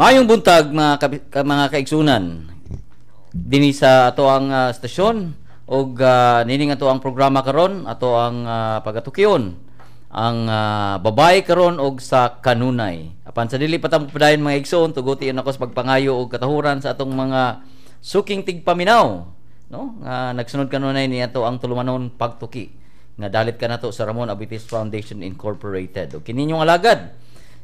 Mayong buntag mga kaigsunan. Dinhi sa ato ang stasyon og nining ato ang programa karon, ato ang pagatukyon ang babay karon og sa kanunay. Apan sa dili pa ta padayon mga igsoon, tuguti ako sa pagpangayo og katahuran sa atong mga suking tigpaminaw, no? Nagsunod kanunay ni ato ang tulumanon pagtuki nga dalit ka nato sa Ramon Abitis Foundation Incorporated. Og kini ninyong alagad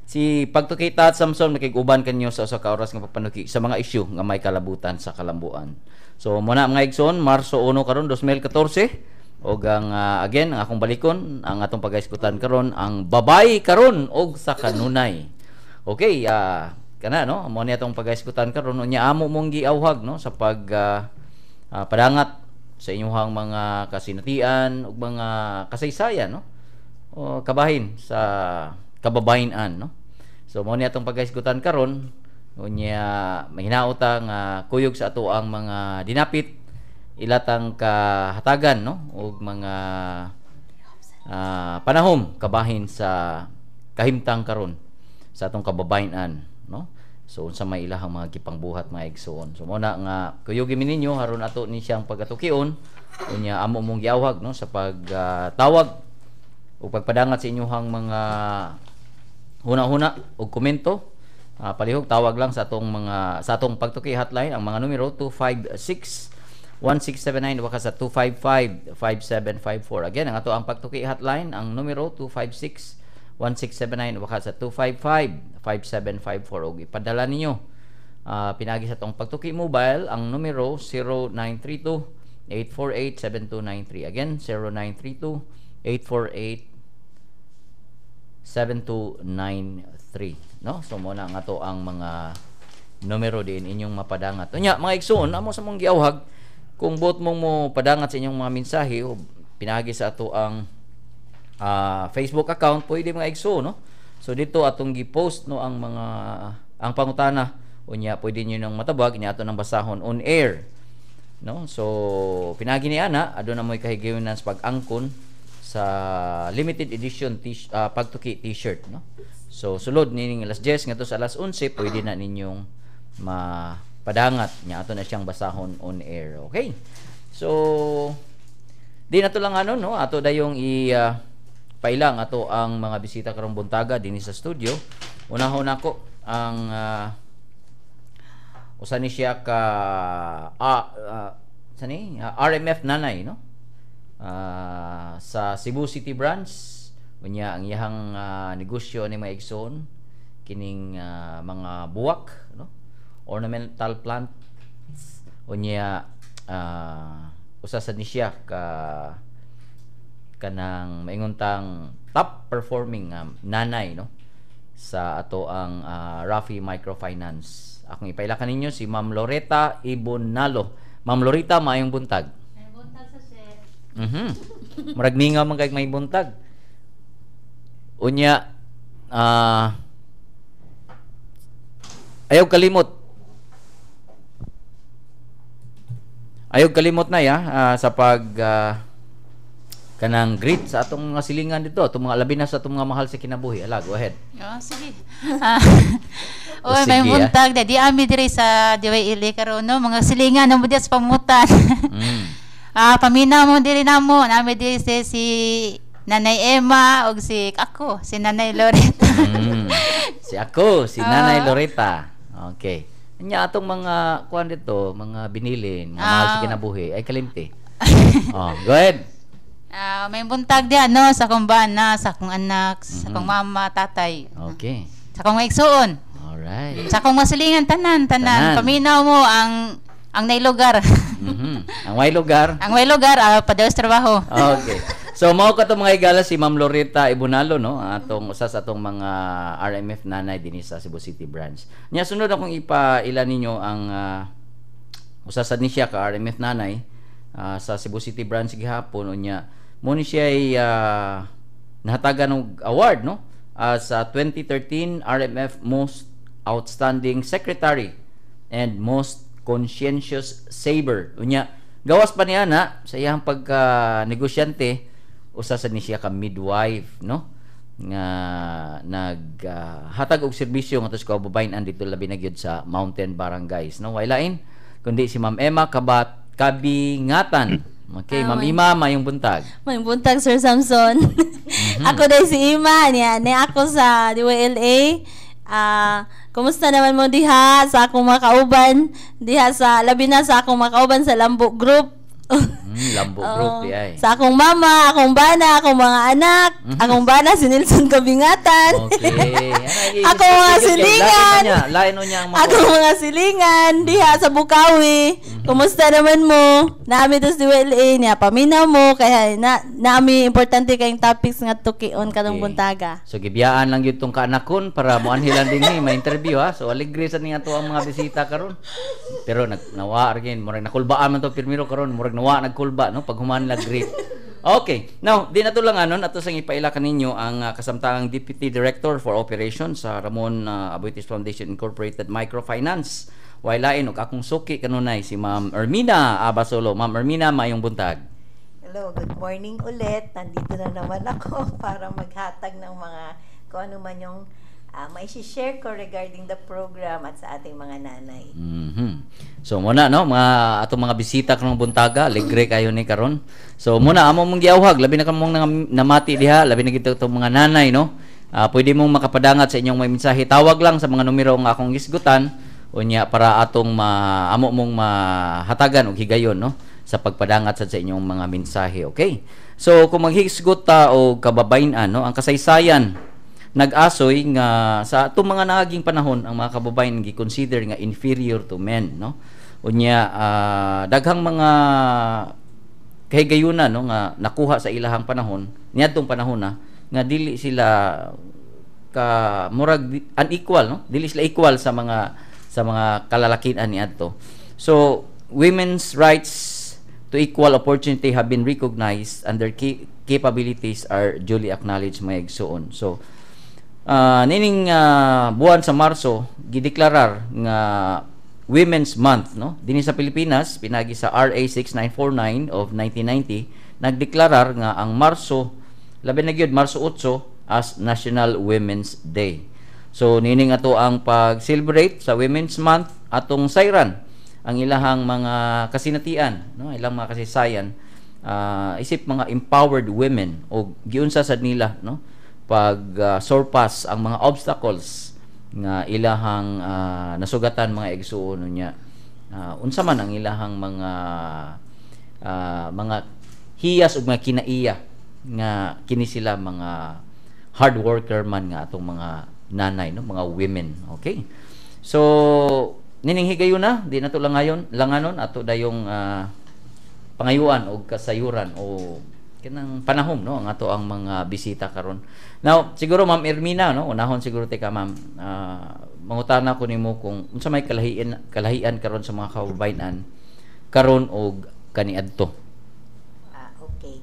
si Pagtukita at Samson makiguban kanyo sa usa ka oras nga pagpanuki sa mga isyu nga may kalabutan sa kalambuan. So muna mga igsoon, Marso 1 karon 2014 og ang again ang akong balikon ang atong pagaiskutan karon ang babay karon og sa kanunay. Okay, kana no, amo ni atong pagaiskutan karon unya amo mong giawhag no sa padangat sa inyong mga kasinatian ug mga kasaysayan no. O kabahin sa kababayan no. So mao ni atong pagaisgutan karon unya mahinaot nga kuyog sa ato ang mga dinapit ilatang kahatagan no ug mga panahom kabahin sa kahimtang karon sa atong kababayan no. So unsa may ilahang mga gipangbuhat mga igsoon. So mao na nga kuyog mi ninyo aron ato ni siyang pagatukion unya amo mong giawhag no sa pagtawag ug pagpadangat sa inyong mga huna-huna ug komento. Palihog tawag lang sa atong pagtuki hotline ang mga numero 256-1679 waka sa 255-5754. Again, ang ato ang pagtuki hotline ang numero 256-1679 waka sa 255-5754 ug ipadala ninyo pinagi sa atong pagtuki mobile ang numero 0932-848-7293. Again, 0932-848-7293 no. So mo na nga to ang mga numero din inyong mapadangat. Unya mga igsoon, amo sa mong giawhag kung bot mong mo padangat sa inyong mga mensahe o pinagi sa ato ang Facebook account pwede mga igsoon no. So dito atong gi-post no ang pangutana unya pwede niyo nang matabag niya ato nang basahon on air no. So pinagi ni ana aduna moy kahigayonan sa pag-angkon sa limited edition pagtuki t-shirt no. So sulod nining alas 10 ngadto sa alas 11 pwede na ninyong mapadangat nya ato na siyang basahon on air. Okay, so di na to lang ano no ato dayong pailang ato ang mga bisita karong buntaga dinhi sa studio. Unahon ako ang usa ni siya ka RMF nanay no sa Cebu City branch unya ang iyang negosyo ni mga igsoon kining mga buwak no, ornamental plants unya usa sa ni siya kanang mainguntang top performing nanay no sa ato ang Rafi Microfinance. Akong ipailakan ninyo si Ma'am Loretta Ibonalo. Ma'am Loretta, maayong buntag. May buntag sa sir. Murag mingaw man kay may buntag. Unya ayaw kalimot na ya sa pag kanang greet sa atong mga silingan dito, atong mga labi na sa atong mga mahal sa kinabuhi. Ala, go ahead. Sige. Oy, may buntag di ami diri sa DYL karon no, mga silingan mo di sa pamutan. Paminaw mo diri namo, nami diri si Nanay Emma og si Nanay Loretta. Si Nanay Loretta. Okay. Nya atong mga kuan dito, mga binilin, mga mahal sa kinabuhi ay kalimti. Go ahead. May buntag di no sa akong bana, sa akong anak, sa akong mama, tatay. Okay. Sa akong igsoon. Alright. Sa akong masilingan tanan. Paminaw mo ang nailugar. Ang way lugar. Ang way lugar padaos trabaho. Okay. So mao ka to mga igala si Ma'am Loretta Ibonalo no, atong usa sa atong mga RMF nanay dinhi sa Cebu City branch. Nya sunod akong ipaila ninyo ang usa sa ni siya ka RMF nanay sa Cebu City branch gihapon unya mo ni siya ay nahatagan og award no sa 2013 RMF Most Outstanding Secretary and Most Conscientious Saver. Unya gawas pa niya na sa iyang pagka negosyante usa sa ni siya ka midwife no. nga naghatag og serbisyo ngadto sa kababayen-an dito labi na gyud sa Mountain Barangays, no? Wailain kundi si Ma'am Emma Kabingatan. Okay, Ma'am Ima, mayong buntag. Mayong buntag, Sir Samson. Ako dahil si Ima, niya ako sa DYLA. Kumusta naman mo diha sa akong mga kauban? Diha sa, labi na sa akong mga kauban sa Lambo Group. Lambo Group di ay. Sa akong mama, akong bana, akong mga anak, akong bana si Nelson Kabingatan. Okay. Akong mga silingan. Lain niya ang mga Akong mga silingan diha sa Bukawi. Kumusta naman mo? Naami dos DWLA niya paminaw mo kaya naami importante kayong topics nga tukion kadong buntaga. So gibiyaan lang gyud tong kaanakon para mo anhilan dinhi ma-interview ha. So aligre sa niya to ang mga bisita karon. Pero nawa again, murag nakulbaan man to pirmiro karon, murag nawa nagkulba no pag human lag great. Okay. Now, di na to lang anon ato sang ipaila kaninyo ang kasamtangang Deputy Director for Operations sa Ramon Aboitiz Foundation Incorporated Microfinance. Wailain og akong suki kanunay si Ma'am Ermina Abasolo. Ma'am Ermina, mayong buntag. Hello, good morning ulit. Nandito na naman ako para maghatag ng mga kung ano man yung mai-share ko regarding the program at sa ating mga nanay. So muna no, mga atong mga bisita karong buntaga, ligre kayo ni karon. So muna amo mong giawhag, labi na kamong namati diha, labi na gid itong mga nanay no. Pwede mong makapadangat sa inyong may mensahe. Tawag lang sa mga numero nga akong gisgutan unya para atong amo mong mahatagan og higayon no sa pagpadangat sa inyong mga mensahe. Okay? So kung maghisgot ta og kababayen-an no, ang kasaysayan nag-asoy nga sa atong mga naging panahon ang mga kababayen gi-consider nga inferior to men no. Unya daghang mga kahigayunan no nga nakuha sa ilahang panahon niadtong panahon na nga dili sila ka murag unequal no, dili sila equal sa mga kalalakian niadto. So women's rights to equal opportunity have been recognized and their capabilities are duly acknowledged mga igsoon. So nining buwan sa Marso gideklarar nga Women's Month no dinhi sa Pilipinas pinagi sa RA 6949 of 1990 nagdeklarar nga ang Marso labi na gyud Marso 8 as National Women's Day. So nining ato ang pag-celebrate sa Women's Month atong sayran ang ilahang mga kasinatian no ilang mga kasaysayan isip mga empowered women o giunsa sad nila no pag surpass ang mga obstacles nga ilahang nasugatan mga igsuon niya unsa man ang ilahang mga hiyas ug mga kinaiya nga kini sila mga hard worker man nga atong mga nanay no mga women. Okay, so nining higayon na di na to langanon ato dayong pangayuan o kasayuran o kanang panahom no ang ato ang mga bisita karon. Now siguro Ma'am Ermina no unahon siguro ka Ma'am mangutana ko nimo kung unsa may kalahian karon sa mga kababayen-an karon og kaniadto. Okay.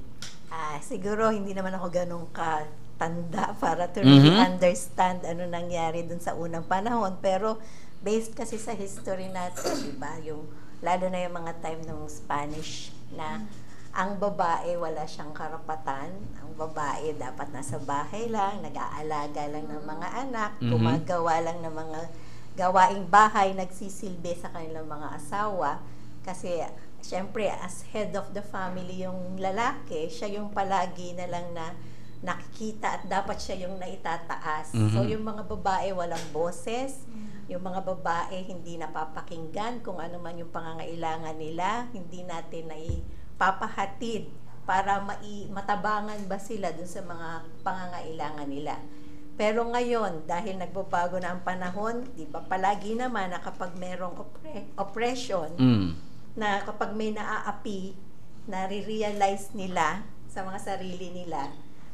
Siguro hindi naman ako ganun katanda para to really understand ano nangyari dun sa unang panahon, pero based kasi sa history natin, di ba? Yung lalo na yung mga time ng Spanish na ang babae wala siyang karapatan. Ang babae dapat nasa bahay lang, nag-aalaga lang ng mga anak, gumagawa lang ng mga gawaing bahay, nagsisilbi sa kanilang mga asawa. Kasi syempre as head of the family yung lalaki, siya yung palagi na lang na nakikita at dapat siya yung naitataas. So yung mga babae walang boses, yung mga babae hindi napapakinggan kung ano man yung pangangailangan nila, hindi natin papahatid para matabangan ba sila dun sa mga pangangailangan nila. Pero ngayon, dahil nagbabago na ang panahon, di ba palagi naman na kapag merong oppression, na kapag may naaapi, nare-realize nila sa mga sarili nila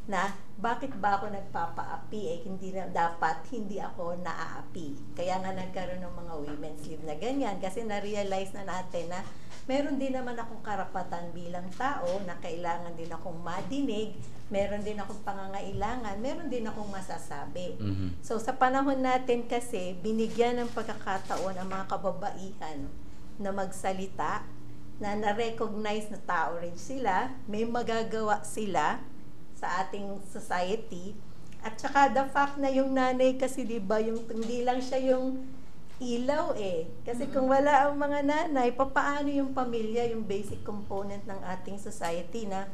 na bakit ba ako nagpapaapi hindi na dapat hindi ako naaapi. Kaya nga nagkaroon ng mga women's leave na ganyan kasi na-realize na natin na meron din naman akong karapatan bilang tao na kailangan din akong madinig, meron din akong pangangailangan, meron din akong masasabi. So sa panahon natin kasi binigyan ng pagkakataon ang mga kababaihan na magsalita, na na-recognize na tao rin sila, may magagawa sila sa ating society, At saka the fact na yung nanay kasi, di ba, yung, hindi lang siya yung ilaw eh. Kasi kung wala ang mga nanay, papaano yung pamilya, yung basic component ng ating society na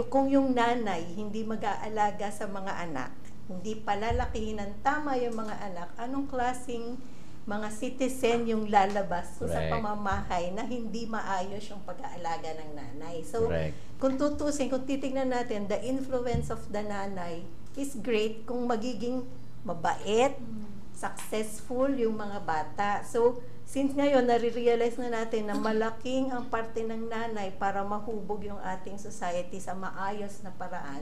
kung yung nanay hindi mag-aalaga sa mga anak, hindi palalakihin ng tama yung mga anak, anong klaseng mga citizen yung lalabas sa Correct. pamamahay na hindi maayos yung pag-aalaga ng nanay. So, Correct. kung tutusin, kung titignan natin, the influence of the nanay is great kung magiging mabait, successful yung mga bata. So, since ngayon, nare-realize na natin na malaking ang parte ng nanay para mahubog yung ating society sa maayos na paraan.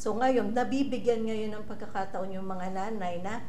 So, ngayon, nabibigyan ngayon ng pagkakataon yung mga nanay na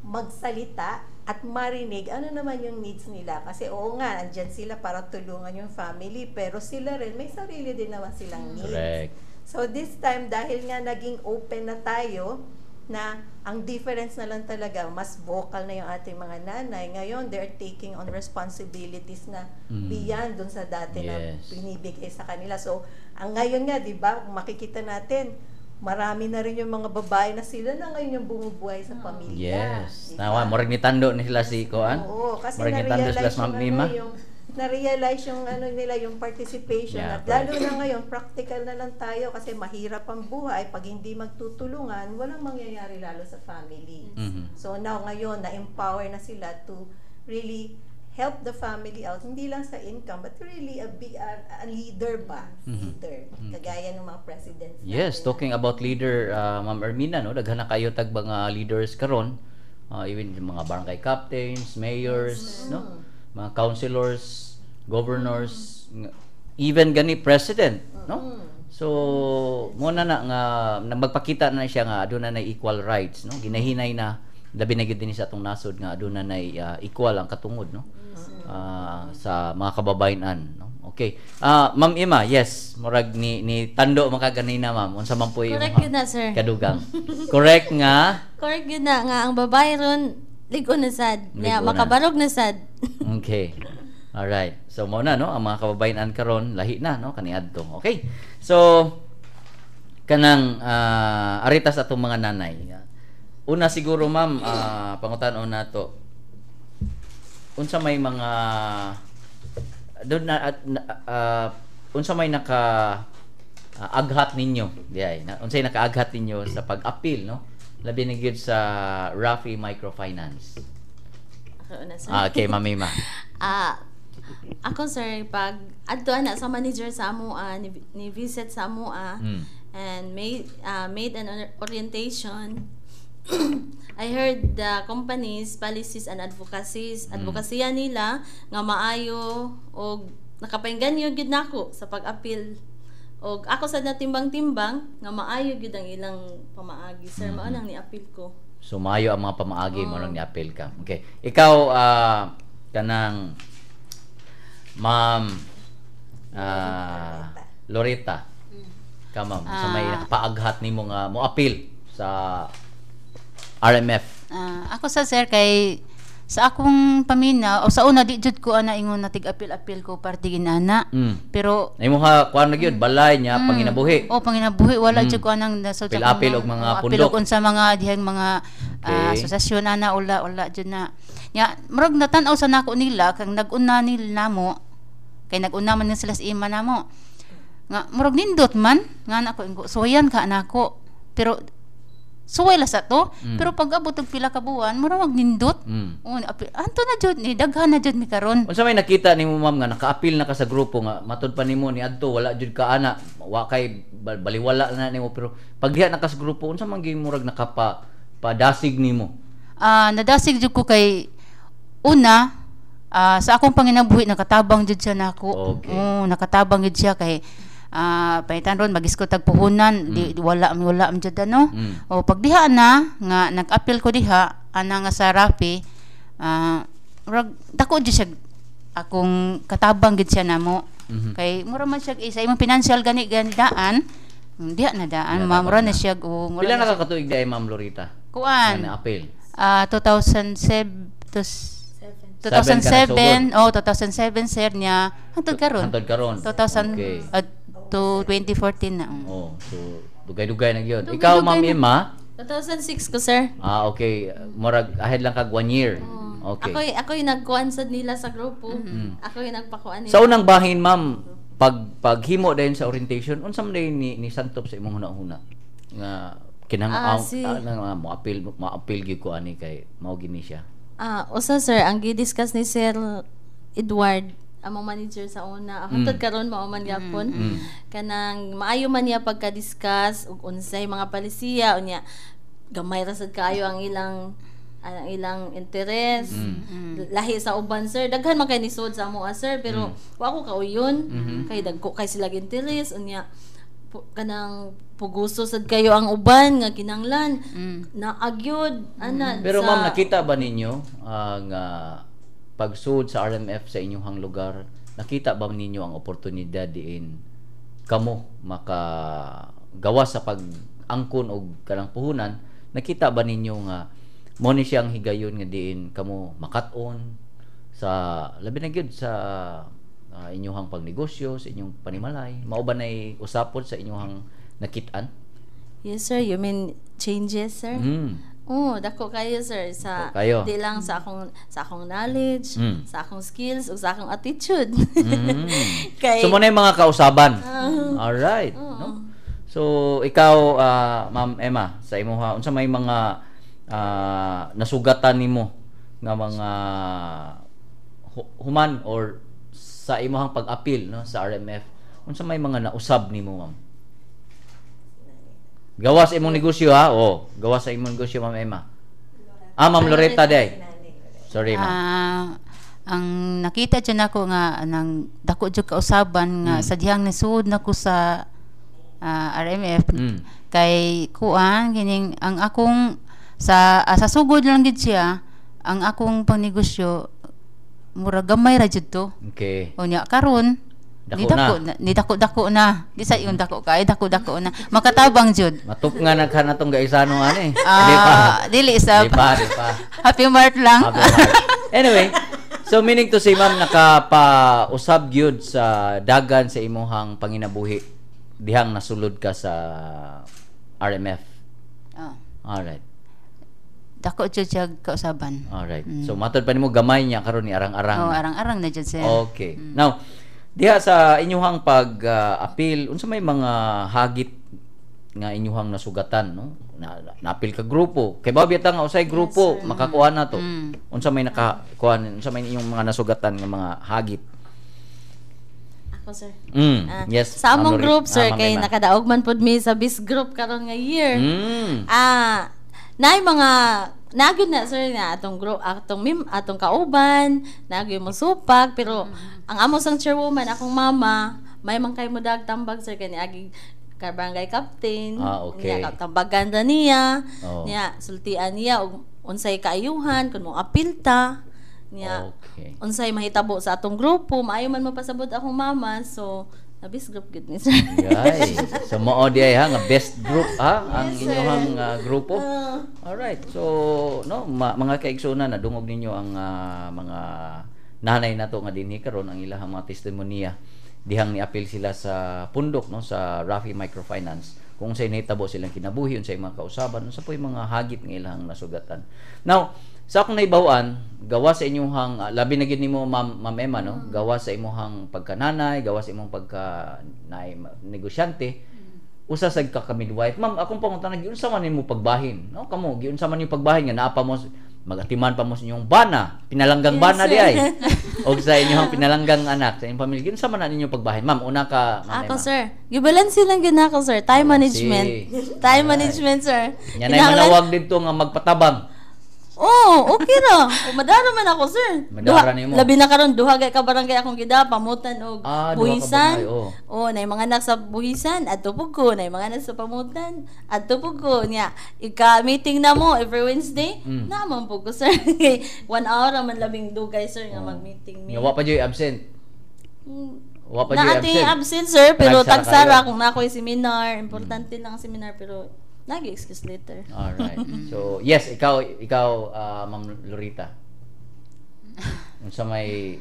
magsalita at marinig ano naman yung needs nila. Kasi oo nga, andyan sila para tulungan yung family, pero sila rin, may sarili din naman silang needs. Correct. So this time, dahil nga naging open na tayo, na ang difference na lang talaga, mas vocal na yung ating mga nanay. Ngayon, they're taking on responsibilities na beyond dun sa dati na Yes. binibigay sa kanila. So, ang ngayon nga, di ba, makikita natin, marami na rin yung mga babae na sila na ngayon yung bumubuhay sa pamilya. Yes. Di ba? Nawa, murag ni tando ni sila si Koan. Oo, kasi Murag ni tando sila na-realize sa Ma'am Mima. na-realize yung ano nila, yung participation. Yeah, At lalo na ngayon, practical na lang tayo kasi mahirap ang buhay. Pag hindi magtutulungan, walang mangyayari lalo sa family. Mhm. So now ngayon, na-empower na sila to really help the family out, hindi lang sa income, but really a leader ba? Leader. Kagaya ng mga presidents. Yes, natin. talking about leader, Ma'am Ermina, no, daghan na kayo tag mga leaders karon, even yung mga barangay captains, mayors, no, mga councilors, governors, even gani president, no. So mo na nga magpakita na siya nga aduna na equal rights, no. Ginahinay na labi na gid din sa atong nasod nga aduna na equal ang katungod, no. Sa mga kababayan, no. Okay. Ma'am Ima, yes, murag ni tando makaganina, ma'am. Unsa man po yung Correct yun na, sir. kadugang. Correct nga. Correct yun na nga ang babae ron ligo na sad. Niya Ligo na. makabarog na sad. Okay. All right. So mo na, no, ang mga kababayan karon lahi na, no, kaniadto. Okay. So kanang aritas atong mga nanay. Una siguro, ma'am, pangutan-on nato. Unsa may mga doon na unsa may aghat ninyo diay unsay nakaaghat ninyo sa pag-appeal, no, labi na gyud sa Rafi Microfinance. Ako na, sir. Okay, Mamima. Ako, sir, pag adto na sa manager sa amoa, ni visit sa amoa, and made an orientation. I heard the companies, policies and advocacy nila nga maayo og nakapainggan yun gid nako sa pag-appeal. Og ako sa natimbang-timbang nga maayo gid ang ilang pamaagi, sir. Mao nang ni-appeal ko. So maayo ang mga pamaagi mo lang ni-appeal ka. Okay. Ikaw kanang Ma'am Loretta. Ka, ma'am, sa may nakapaaghat nimo nga mo appeal sa RMF. Ako sa sir kay sa akong paminaw o sa una di jud ko ana ingon na tig-apil ko parte ginana. Pero Imo ha kuan na gyud balay niya panginabuhi. panginabuhi wala jud ko anang nasa Apil og mga pundok. sa mga dihang mga Okay. asosasyon ana wala jud na. Ya murag natan-aw sa nako nila kang nag-una nila namo kay nag-una man sila sa ima namo. Nga murag nindot man nga nako suwayan ka nako. Pero suway la sa to, pero pag abot og pila ka buwan, mura magnindot. Anto na jud ni daghan na jud mi karon. Unsa may nakita nimo, ma'am, nga naka-appeal na ka sa grupo nga matud pa nimo ni adto wala jud ka ana, wa kay baliwala na nimo, pero pag diha na ka sa grupo unsa man gyud murag padasig nimo? Nadasig jud ko kay una sa akong panginabuhi nakatabang jud siya nako. Okay. Nakatabang jud siya kay paitan ron magisko tag puhunan di wala am jud ano. O pag diha na nga nag-appeal ko diha ana nga sa Rafi murag dako jud siya akong katabang gid siya namo. Kay mura man siya isa imong financial gani daan diha na daan mura na siya Pila na ka katuig di ay, Ma'am Loretta? kuan Na appeal. 2007 sir niya hantod karon. Hantod karon. 2000 Okay. to 2014 na. Oh, so dugay-dugay na gyud. Dugay-dugay Ikaw, Ma'am na. Emma, 2006 ko, sir. Okay. Murag ahead lang kag 1 year. Okay. Ako yung nagkuan sad nila sa grupo. Ako yung nagpakuan nila. Sa unang bahin, ma'am, paghimo dayon sa orientation, unsa man dayon ni Santop sa imong hunahuna nga mo-appeal gyud ko ani kay mao gini siya. Usa sir, ang gi-discuss ni Sir Edward, among manager sa una. Hantod karon mao man gyapon. Kanang maayo man niya pagka-discuss ug unsay mga palisiya unya gamay ra sad kaayo ang ilang interes. Lahi sa uban sir, daghan man kay nisod sa amo sir, pero wa ko kauyon kay dagko kay sila interes unya kanang puguso sad kayo ang uban nga kinanglan naagyod ana. Pero ma'am, nakita ba ninyo ang pagsud sa RMF sa inyong lugar? Nakita ba ninyo ang oportunidad diin kamo makagawa sa pag-angkon og kanang puhunan? Nakita ba ninyo nga mo ni siyang higayon nga diin kamo makat-on sa labi na gyud sa inyong pagnegosyo, sa inyong panimalay? Mao ba nay usapon sa inyong nakit-an? Yes sir, you mean changes sir? Dako kayo sir sa di lang sa akong knowledge, sa akong skills ug sa akong attitude. So mo na yung mga kausaban. All right, no? So ikaw Ma'am Emma, sa imong unsa may mga nasugatan nimo nga mga human or sa imong pag-appeal no sa RMF, unsa may mga nausab nimo ma'am? Gawas imong negosyo gawas sa imong negosyo Ma'am Emma. Ma'am Loretta day. Sorry ma'am. Ang nakita dyan ako nga nang dako jud kausaban nga sa dihang nisud nako sa RMF kay kuan kining ang akong sa sugod lang gid siya ang akong pangnegosyo mura gamay ra jud to. Okay. Unya karon ni dako na di sa yung dako kay dako na makatabang jud matup nga naghan atong gaisano ani dili sa di pa happy mart lang. Anyway, so meaning to say ma'am, nakapausab gyud sa dagan sa imong panginabuhi dihang nasulod ka sa RMF. Alright. Dako jud siya kausaban. Alright. So matod pa nimo gamay niya karon ni arang-arang. Arang-arang na jud sir. Okay. Now, diha sa inyong pag-appeal, unsa may mga hagit nga inyong nasugatan, no? Na-appeal ka grupo. Kay babiyata nga usay grupo makakuha na to. Unsa may nakakuha, unsa may inyong mga nasugatan nga mga hagit? Ako sir. Yes. Sa among group sir kay nakadaog man pud mi sa BIS group karon nga year. Naay mga nagyud na sir nga atong group atong kauban nagyud mo supag pero ang amo sang chairwoman akong mama may man kay mo tambag sir kay niagi barangay captain okay. niya tambagan niya niya sultian niya og unsay kaayuhan kun mo apilta niya unsay mahitabo sa atong grupo maayo man mapasabot akong mama so nabis group gid ni sir. Yay. So mao di ay nga best group ang inyong grupo. All right. So no mga kaigsunan na dungog ninyo ang mga nanay nato nga dinhi karon ang ilahang mga testimonya dihang ni-appeal sila sa pundok no sa Rafi Microfinance kung unsay nahitabo silang kinabuhi unsay mga kausaban unsa po'y mga hagit nga ilahang nasugatan. Now sa akong naibawan, gawa sa inyong labi na gid nimo Ma'am Emma no, gawa sa imong pagkananay, gawa sa imong pagka negosyante, usa sad ka midwife. Ma'am, akong panguntahan giunsa man nimo pagbahin, no? Kamo giunsa man nimo pagbahin nga naa pa mo magatiman pa mo sa inyong bana, pinalanggang bana di ay. Og sa inyong pinalanggang anak sa inyong pamilya, giunsa man ninyo pagbahin? Ma'am, una ka Ma'am Emma. Ako sir, gibalance lang gyud nako sir, time management. Time management sir. Yan ay manawag dito nga magpatabang. Okay ra. Madara man ako, sir. Madara nimo. Labi na karon duha kay ka barangay akong gida pamutan og buhisan. Nay mga anak sa buhisan adto pug ko, nay mga anak sa pamutan adto pug ko niya. Ika-meeting na mo every Wednesday. Naman pug ko, sir. 1 hour man labing dugay, sir, nga mag-meeting mi. Wa pa joy absent. Wa pa joy absent, sir, pero tagsara kung na ako'y seminar, importante lang ang seminar pero excuse later. All right. So, yes, ikaw Ma'am Loretta. Unsa may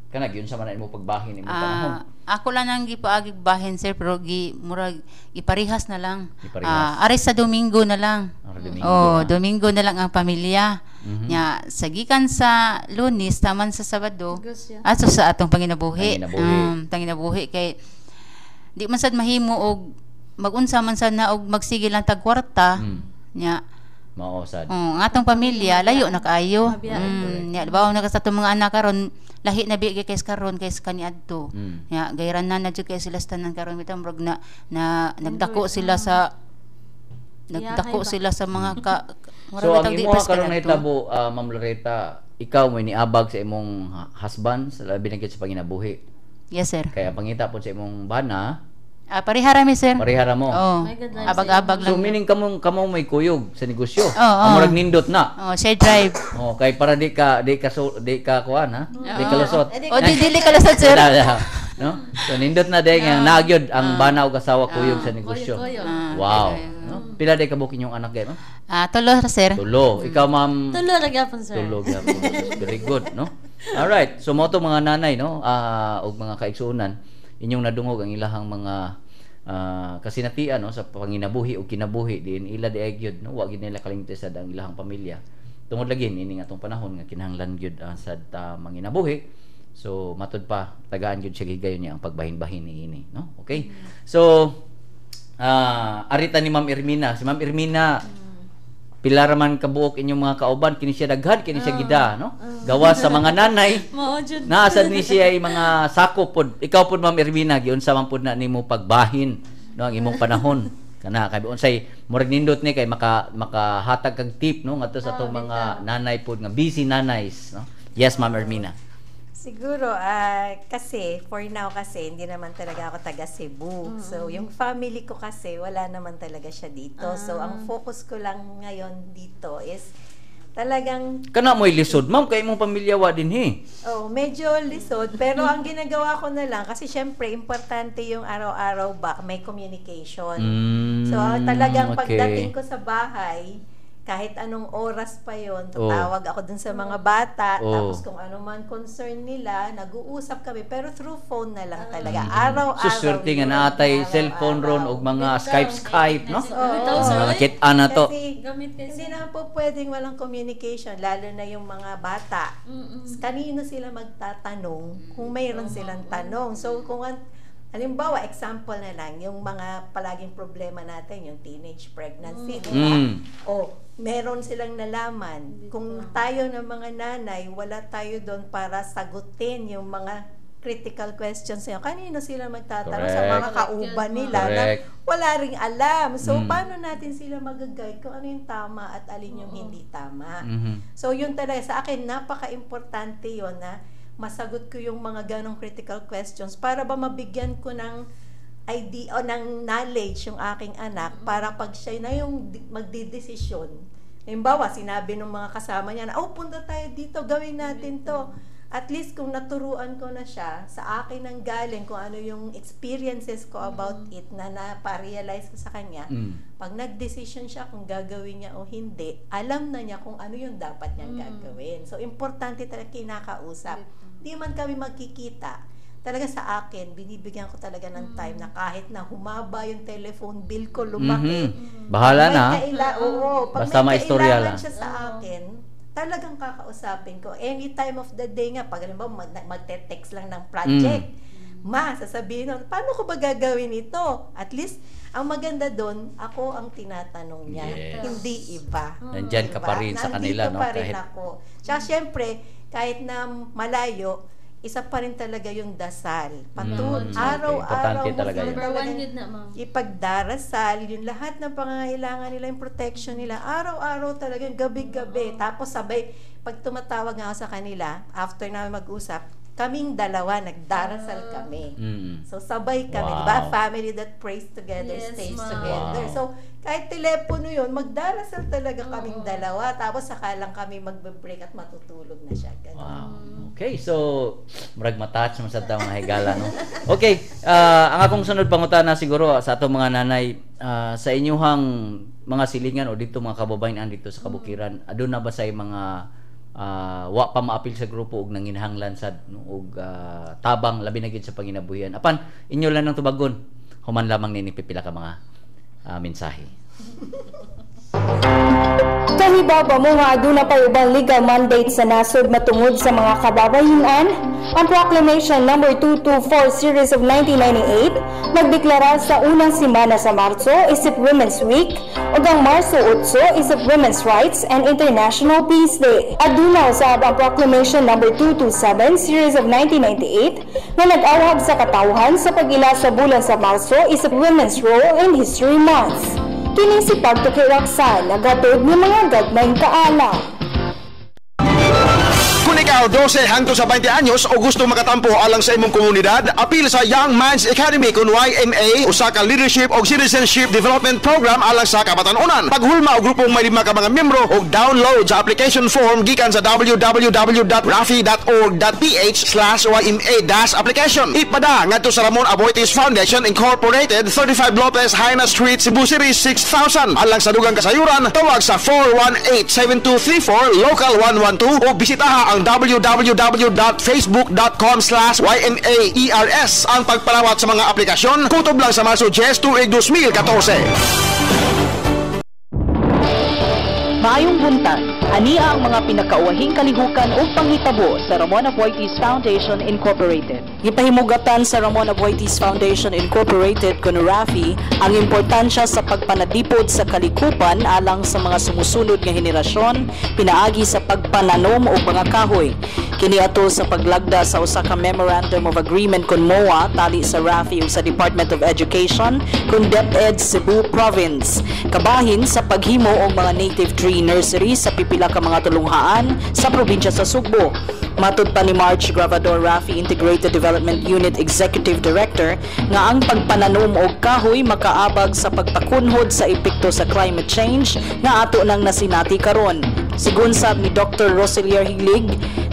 Kana gyud sa man imo pagbahin imo panahon. Ako lang ang gipaagig bahin sir pero murag iparihas na lang. Iparihas. Aris sa Domingo na lang. Domingo. Domingo na lang ang pamilya. Nya sagikan sa Lunes taman sa Sabado. Aso sa atong panginabuhi. Panginabuhi kay di man sad mahimo og mag-unsa man sad na og magsige lang tag kwarta. Nya mao sad. Ang atong pamilya layo na kaayo. Nya bawo na sa atong mga anak karon lahi na bigay kay karon kay kaniadto. Nya gayran na jud kay sila tanan karon bitam murag na nagdako sila sa mga So ang imo karon nahitabo Ma'am Loretta, ikaw mo niabag sa imong husband sa labi na gyud sa panginabuhi. Yes sir. Kaya pangita po sa imong bana, parihara mi sir. parihara mo. Abag-abag lang. So meaning kamo may kuyog sa negosyo. Oo. Murag nindot na. Share drive. Kay para di ka kuan ha. Di ka lusot. Dili ka lusot sir. No? So nindot na day nga nagyod ang bana ug asawa kuyog sa negosyo. Wow. No? Pila day ka bukin yung anak gay, no? 3 sir. 3. Ikaw ma'am? 3 ra gyapon sir. 3 gyapon. Very good, no? All right. So mo to mga nanay, no? Og mga kaigsuonan, inyong nadungog ang ilahang mga kasinatian, no, sa panginabuhi o kinabuhi din ila di gyud, no, wa gyud nila kalingtes sad ang ilahang pamilya tungod lagi ini nga atong panahon nga kinahanglan gyud sad manginabuhi. So matud pa tagaan gyud siya gigayon niya ang pagbahin-bahin niini, no? Okay, so arita ni Ma'am Ermina, si Ma'am Ermina pila ra man kabuok inyong mga kauban, kini siya daghan, kini siya gida, no? Gawas sa mga nanay. Naa sad ni siya ay mga sakop pod. Ikaw pod Ma'am Ermina, giunsa man pod na nimo pagbahin, no, ang imong panahon. Kana kay unsay murag nindot ni kay makahatag kag tip, no, ngadto sa atong mga nanay pod nga busy nanays, no? Yes, Ma'am Ermina. Siguro, kasi, for now kasi, hindi naman talaga ako taga Cebu. So, yung family ko kasi, wala naman talaga siya dito. So, ang focus ko lang ngayon dito is talagang... Kana mo'y lisod, ma'am, kay imong pamilya wa din, medyo lisod. Pero ang ginagawa ko na lang, kasi syempre, importante yung araw-araw ba, may communication. So, talagang pagdating ko sa bahay, kahit anong oras pa yon, tatawag ako dun sa mga bata, tapos kung ano man concern nila, nag-uusap kami, pero through phone na lang talaga. Araw-araw. Suswerte nga naatay cellphone ron og mga Skype, no? Nakita na to. Kasi hindi naman po pwedeng walang communication, lalo na yung mga bata. Kanino sila magtatanong kung mayroon silang tanong. So, kung halimbawa, example na lang, yung mga palaging problema natin, yung teenage pregnancy, di ba? Meron silang nalaman. Kung tayo ng mga nanay, wala tayo doon para sagutin yung mga critical questions nila. Kanino sila magtatanong sa mga kauban nila na wala ring alam. So, paano natin sila mag-guide kung ano yung tama at alin yung hindi tama? So, yun talaga, sa akin, napaka-importante yun na masagot ko yung mga ganong critical questions para ba mabigyan ko ng idea o ng knowledge yung aking anak para pag siya na yung magdidesisyon. Halimbawa, sinabi ng mga kasama niya na, punta tayo dito, gawin natin to. At least kung naturuan ko na siya, sa akin ang galing kung ano yung experiences ko about it na naparealize ko sa kanya, pag nag-decision siya kung gagawin niya o hindi, alam na niya kung ano yung dapat niyang gagawin. So, importante talaga kinakausap. Hindi man kami magkikita. Talaga sa akin, binibigyan ko talaga ng time na kahit na humaba yung telephone bill ko, lumaki. Bahala na. Basta may istorya lang siya sa akin, talagang kakausapin ko. Any time of the day nga, pag halimbawa magte-text lang ng project, sasabihin nun, paano ko ba gagawin ito? At least, ang maganda doon, ako ang tinatanong niya, hindi iba. Nandyan ka pa rin sa kanila, no? Nandito pa rin ako. Tsaka syempre, kahit na malayo, isa pa rin talaga yung dasal. Araw-araw mo talagang ipagdarasal, yung lahat ng pangangailangan nila, yung protection nila, araw-araw talaga, yung gabi-gabi. Tapos sabay, pag tumatawag nga ako sa kanila, after namin mag-usap, kaming dalawa, nagdarasal kami. So, sabay kami. Diba? Family that prays together, stays together. So, kahit telepono yun, magdarasal talaga kaming dalawa. Tapos, saka lang kami magbe-break at matutulog na siya. Ganun. Wow. Okay, so, murag matouch mo sa mga higala, no? Okay, ang akong sunod pangutana siguro sa atong mga nanay, sa inyuhang mga silingan o dito mga kababayan dito sa kabukiran, aduna ba say mga wa pa maapil sa grupo og nanginahanglan sad no, og tabang labi na gid sa panginabuhian. Apan inyo lang nang tubagon. Human lamang nini pipila ka mga mensahe. Kahibaba mo nga aduna pa ubang legal mandate sa nasod matungod sa mga kababayen-an, ang Proclamation No. 224 Series of 1998 nagdeklara sa unang simana sa Marso isip Women's Week ug ang Marso 8 isip Women's Rights and International Peace Day. Aduna usab ang Proclamation No. 227 Series of 1998 na nag-awhag sa katawhan sa pag-ila sa bulan sa Marso isip Women's Role in History Month. Kini si Pagtuki Roxanne, nagatod ng mga gagmayng kaalam. Kung ikaw 12 hangtod sa 20 anyos o gusto makatampo alang sa imong komunidad, apil sa Young Minds Academy kun YMA usa ka leadership o citizenship development program alang sa kabatanunan. Paghulma og grupong may 5 ka mga miyembro og download sa application form gikan sa www.rafi.org.ph/YMA-application. Ipada ngadto sa Ramon Aboitiz Foundation Incorporated, 35 Lopez Haina Street, Cebu City 6000. Alang sa dugang kasayuran, tawag sa 418-7234 local 112 o bisitaha ang www.facebook.com/YMAERS. Ang pagpalawat sa mga aplikasyon kutob lang sa Marso 10 tuig 2014. Maayong buntag, ania ang mga pinakauwahing kalihukan o panghitabo sa Ramon Aboitiz Foundation Incorporated. Gipahimugatan sa Ramon Aboitiz Foundation Incorporated kun Rafi ang importansya sa pagpanadipod sa kalikupan alang sa mga sumusunod nga henerasyon pinaagi sa pagpananom o mga kahoy. Kini ato sa paglagda sa usa ka Memorandum of Agreement kun MOA tali sa Rafi ug sa Department of Education kun DepEd Cebu Province. Kabahin sa paghimo og mga native tree nursery sa pipila ka mga tulunghaan sa probinsya sa Sugbo. Matud pa ni March Gravador Rafi Integrated Development Unit Executive Director nga ang pagpananom og kahoy makaabag sa pagpakunhod sa epekto sa climate change nga ato nang nasinati karon. Sigun sab ni Dr. Roselier Hilig,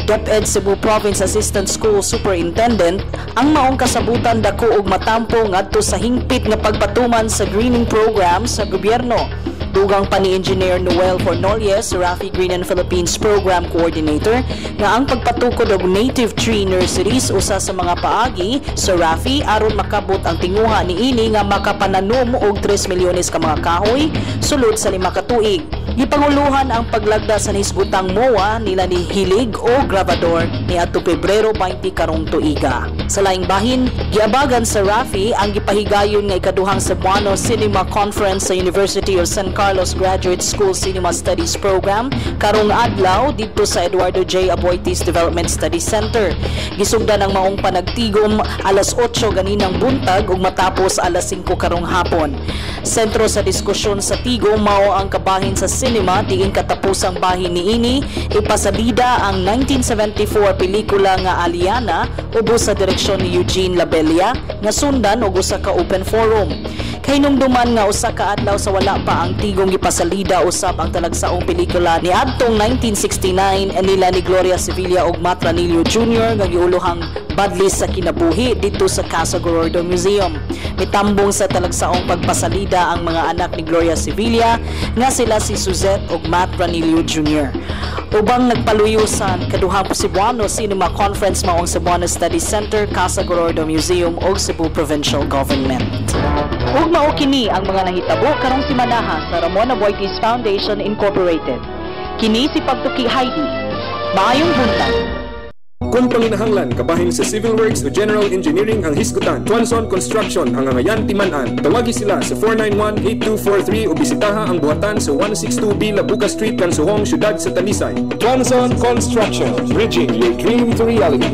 DepEd Cebu Province Assistant School Superintendent, ang maong kasabutan dako og matampo ngadto sa hingpit nga pagpatuman sa greening program sa gobyerno. Dugang pa ni Engineer Noel Fornolies, Rafi Green and Philippines Program Coordinator, nga ang pagpatukod og native tree nurseries usa sa mga paagi sa Rafi aron makabot ang tinguha niini nga makapananom og 3 milyones ka mga kahoy sulod sa 5 ka tuig. Gipanguluhan ang paglagda sa nisgutang MOA nila ni Hilig o Gravador ni adto Pebrero 20 karong tuiga. Sa laing bahin, giabagan sa Rafi ang gipahigayon nga ikaduhang Cebuano Cinema Conference sa University of San Carlos Graduate School Cinema Studies Program karong adlaw didto sa Eduardo J. Aboitiz Development Studies Center. Gisugdan ang maong panagtigom alas 8 ganinang buntag ug matapos alas 5 karong hapon. Sentro sa diskusyon sa tigom mao ang kabahin sa cinema diin katapusang bahin niini ipasalida ang 1974 pelikula nga Aliana ubos sa direksyon ni Eugene Labella nga sundan og usa ka open forum. Hinumduman nga usa ka adlaw sa wala pa ang tigong gipasalida usab ang talagsaong pelikula ni adtong 1969 nila ni Gloria Sevilla ug Matt Ranillo Jr. nga giuluhang Badlis sa Kinabuhi dito sa Casa Gorordo Museum. Mitambong sa talagsaong pagpasalida ang mga anak ni Gloria Sevilla nga sila si Suzette ug Matt Ranillo Jr. Ubang nagpaluyusan kaduhang Cebuano Cinema Conference maong Cebuano Studies Center, Casa Gorordo Museum ug Cebu Provincial Government. Ug mao kini ang mga nahitabo karong simanaha sa Ramon Aboitiz Foundation Incorporated. Kini si Pagtuki Heidi. Maayong buntag. Kung panginahanglan kabahin sa civil works o general engineering ang hisgutan, Tuanson Construction ang angayan timan-an. Tawagi sila sa 491-8243 o bisitaha ang buhatan sa 162B Labuca Street, Kansuhong, Syudad sa Talisay. Tuanson Construction, bridging your dream to reality.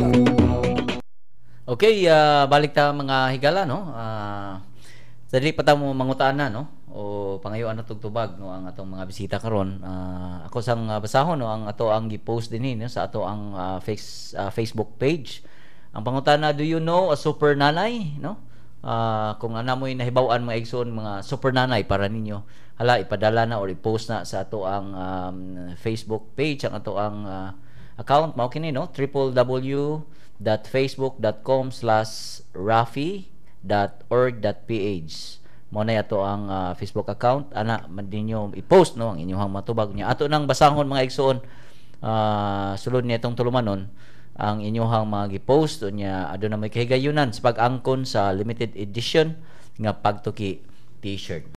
Okay, balik ta mga higala, no? Dali pa ta mo mangutaan na, no? O pangayoan na tugtubag, no, ang atong mga bisita karon. Ako sang basahon, no, ang ato ang gi-post din no, sa ato ang Facebook page. Ang pangutan na, do you know a super nanay, no? Kung ana mo'y nahibaw-an mga igsoon mga super nanay para ninyo, hala ipadala na or i-post na sa ato ang Facebook page, ang ato ang account mao kini, no, www.facebook.com/rafi.org.ph. Mo na ato ang Facebook account ana man ninyo i-post, no, ang inyong matubag niya. Ato nang basahon mga igsoon sulod niya itong tulumanon ang inyohang mga gipost unya aduna may kahigayunan sa pag-angkon sa limited edition nga pagtuki t-shirt.